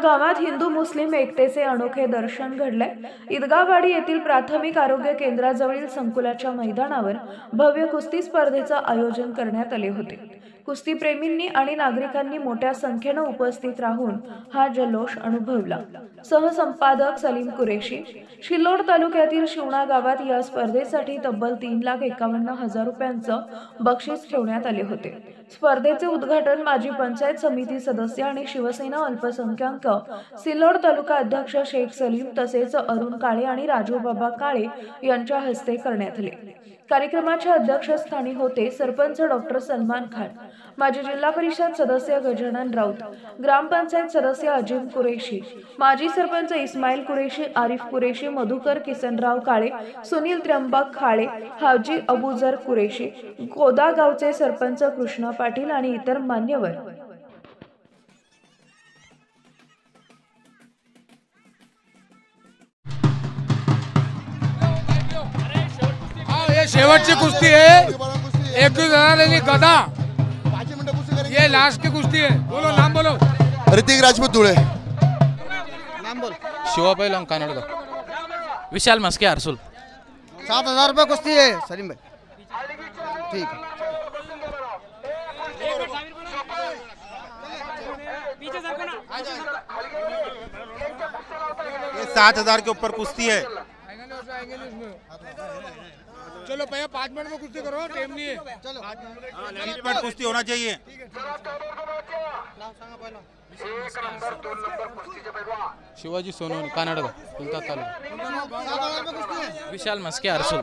गावात हिंदू मुस्लिम एकतेचे अनोखे दर्शन घडले। ईदगाहवाडी येथील प्राथमिक आरोग्य केंद्राजवळील संकुलाच्या मैदानावर भव्य कुस्ती स्पर्धेचे आयोजन करण्यात आले होते। कुस्ती प्रेमींनी आणि नागरिकांनी मोठ्या संख्येने उपस्थित राहून हा जल्लोष अनुभवला। सहसंपादक सलीम कुरेशी, शिल्लोड तालुक्यातील शिवणा गावात या स्पर्धेसाठी तब्बल 3,51,000 रुपयांचे बक्षीस ठेवण्यात आले होते। स्पर्धेचे उद्घाटन माजी पंचायत समिती सदस्य आणि शिवसेना अल्पसंख्याक सिल्लोड तालुका अध्यक्ष शेख सलीम तसेच अरुण काळे आणि राजूबाबा काळे यांच्या हस्ते करण्यात आले। कार्यक्रमाच्या अध्यक्षस्थानी होते सरपंच डॉक्टर सलमान खान, माजी जिल्हा परिषद सदस्य गजानन राऊत, ग्रामपंचायत सदस्य अजिम कुरेशी, माजी सरपंच इस्माईल कुरेशी, आरिफ कुरेशी, मधुकर किसनराव काळे, सुनील त्र्यंबक खाळे, हाजी अबुजर कुरेशी, गोदा गावचे सरपंच कृष्ण पाटील आणि इतर मान्यवर। शेवटची कुस्ती है, 21,000 गदा, ये लास्ट की कुस्ती है। बोलो नाम बोलो। ऋतिक राजपूत धुळे। नाम बोल। शिवा पैलवान कानडगा। विशाल मस्के अरसुल। 7,000 रुपये कुस्ती है सलीम भाई। ठीक है। ये 7,000 के ऊपर कुश्ती है। चलो भैया 5 मिनट में कुश्ती करो, टाइम नहीं है। चलो 5 मिनट कुश्ती होना चाहिए। शिवाजी सोनवणे कानडगा कुलता तालुका। विशाल मस्के अरसुल।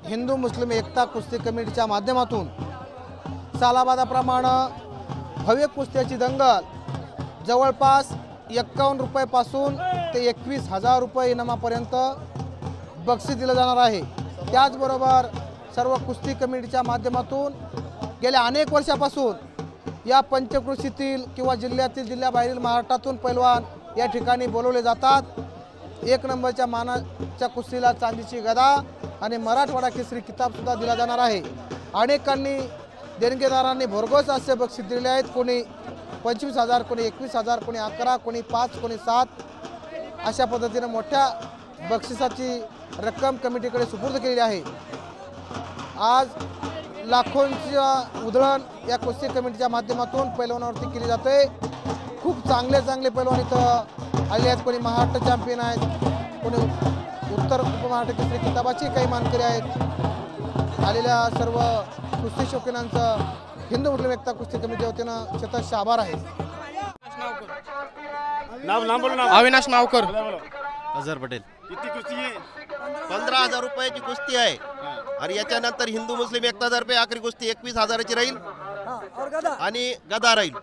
हिंदू मुस्लिम एकता कुस्ती कमिटीच्या माध्यमातून सालाबादाप्रमाणे भव्य कुस्त्याची दंगल जवळपास 51 रुपयापासून ते 21,000 रुपये इनामापर्यंत बक्षीस दिलं जाणार आहे। त्याचबरोबर सर्व कुस्ती कमिटीच्या माध्यमातून गेल्या अनेक वर्षापासून या पंचक्रोशीतील किंवा जिल्ह्याबाहेरील महाराष्ट्रातून पैलवान या ठिकाणी बोलवले जातात। 1 नंबरच्या मानाच्या कुस्तीला चांदीची गदा आणि मराठवाडा केसरी किताबसुद्धा दिला जाणार आहे। अनेकांनी देणगीदारांनी भरघोस असे बक्षीस दिले आहेत। कोणी 25,000, कोणी 21,000, कोणी 11, कोणी 5, कोणी 7 अशा पद्धतीने मोठ्या बक्षिसाची रक्कम कमिटीकडे सुपूर्द केलेली आहे। आज लाखोंच्या उधळण या कुस्ती कमिटीच्या माध्यमातून पैलवानावरती केली जाते। खूप चांगले पैलवान इथं आले आहेत। कोणी महाराष्ट्र चॅम्पियन आहेत, कोणी उत्तर उपमहाराष्ट्र केसरी किताबाचे काही मानकरी आहेत। आलेल्या सर्व कुस्ती शौकीनांचं हिंदू मुस्लिम एकता कुस्ती कमिटी वतीनं शतश आभार आहे। अविनाश नावकर। अजहर पटेल। किती कुस्ती आहे? 15,000 रुपयाची कुस्ती आहे आणि याच्यानंतर हिंदू मुस्लिम एकता तर्फे आखरी कुस्ती 21,000ची राहील आणि गदा राहील।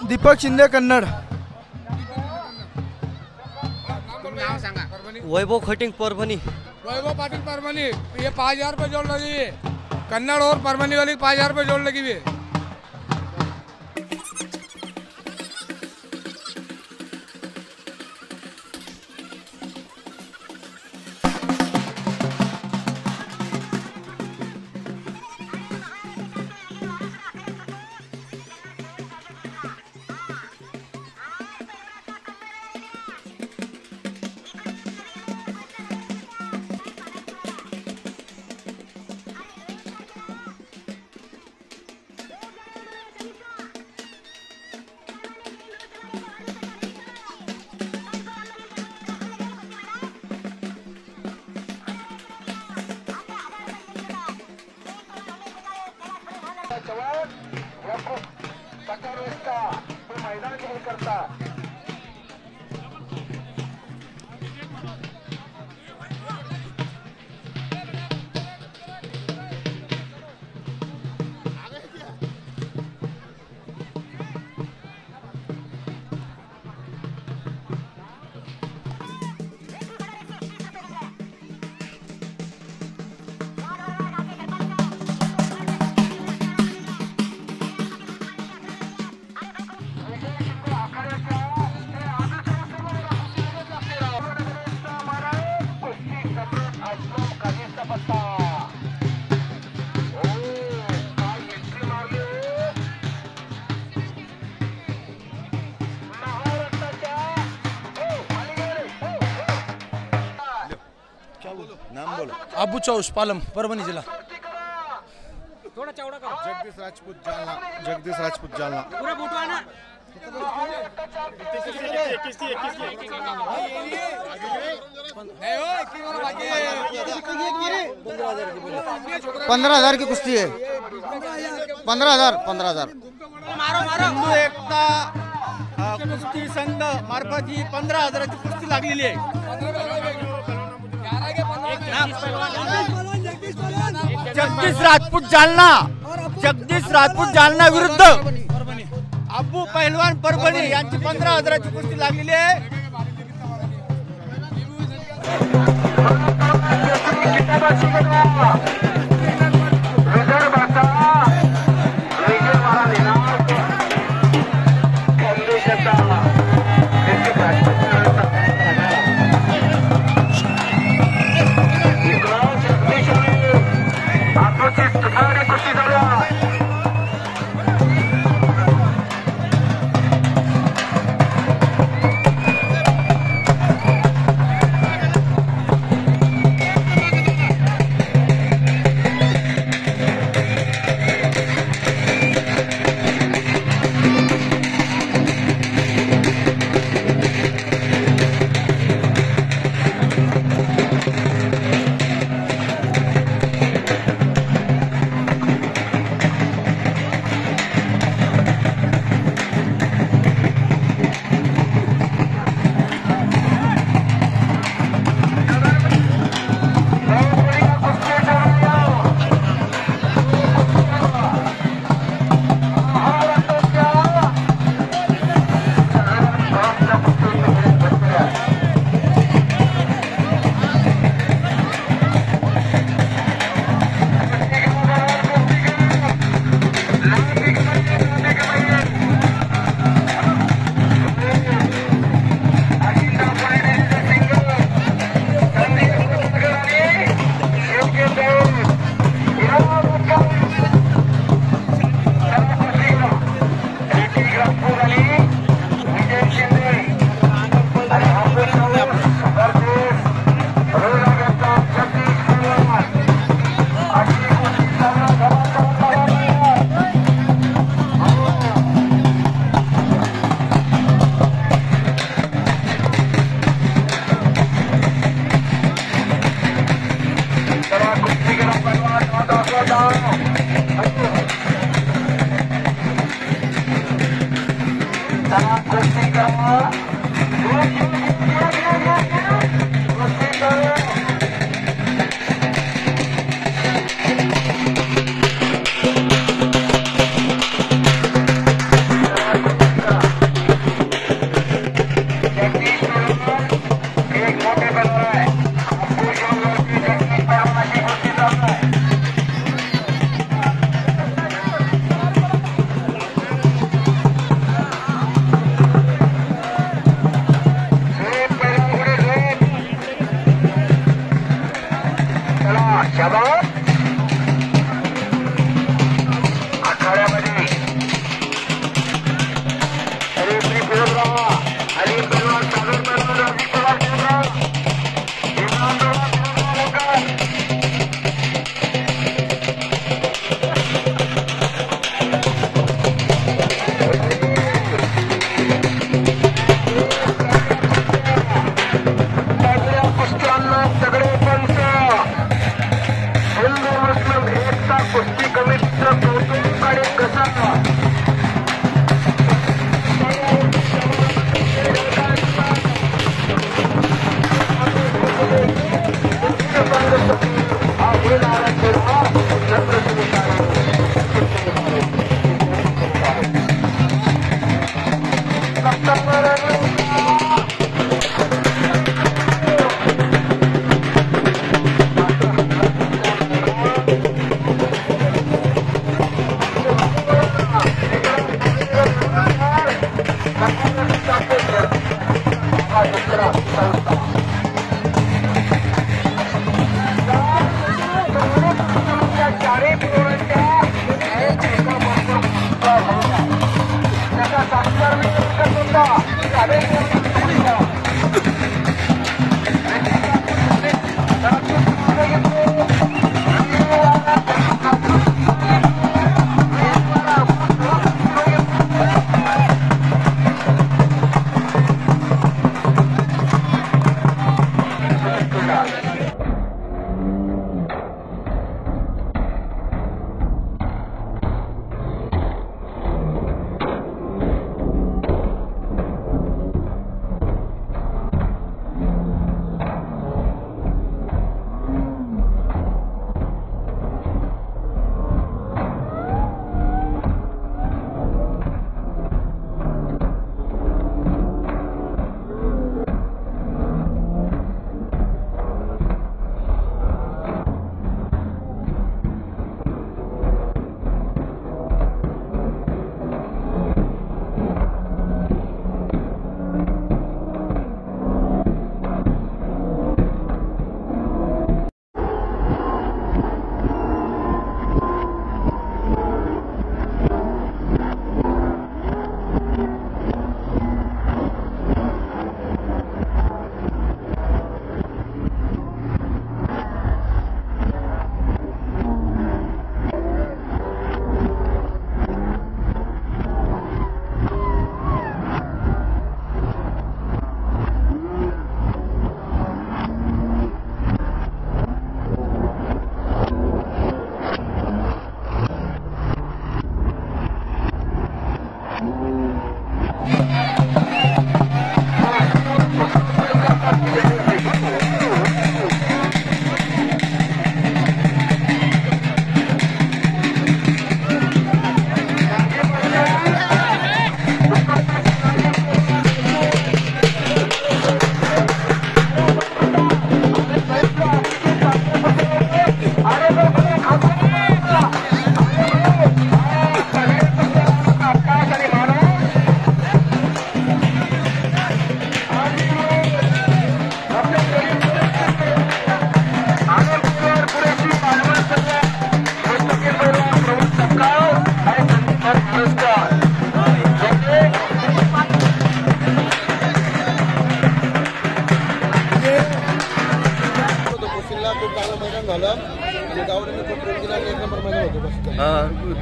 दीपक शिंदे कन्नड. वैभव खटिंग परभणी. वैभव पाटिल परभणी. ये 5000 रुपये जोड़ लगी है. कन्नड़ और परभणी वाली 5000 रुपये जोड़ लगी है. अबू चौस पालम परभणी जिल्हा. जगदीश राजपूत जालना. पंधरा हजार की कुस्ती आहे. 15,000. हिंदू एकता कुस्ती संघ मार्फत ही 15,000ची कुस्ती लागलेली आहे. जगदीश राजपूत जालना विरुद्ध अब्बू पहिलवान परभणी यांची 15,000ची कुस्ती लागलेली आहे.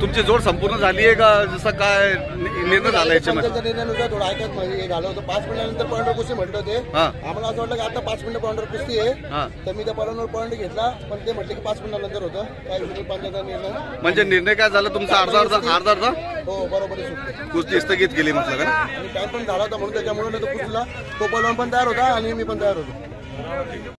तुमची जोड संपूर्ण झाली आहे का? जसं काय निर्णय झाला याच्यामध्ये? निर्णयानुसार थोडं ऐकत म्हणजे हे झालं होतं. 5 मिनिटानंतर पॉईंटवर कुस्ती म्हटलं होते. आम्हाला असं वाटलं की आता 5 मिनिटं पॉईंटवर कुस्ती आहे, तर मी त्या पॉईंटवर पॉईंट घेतला, पण ते म्हटले की 5 मिनिटानंतर होतं. काय पंचायतचा निर्णय म्हणजे निर्णय काय झाला तुमचा? अर्धा हो बरोबर आहे. कुस्ती स्थगित केली म्हटलं का? आणि टाइम पण झाला होता म्हणून त्याच्यामुळे तो कुस्तीला तो पॉईंट पण तयार होता आणि मी पण तयार होतो.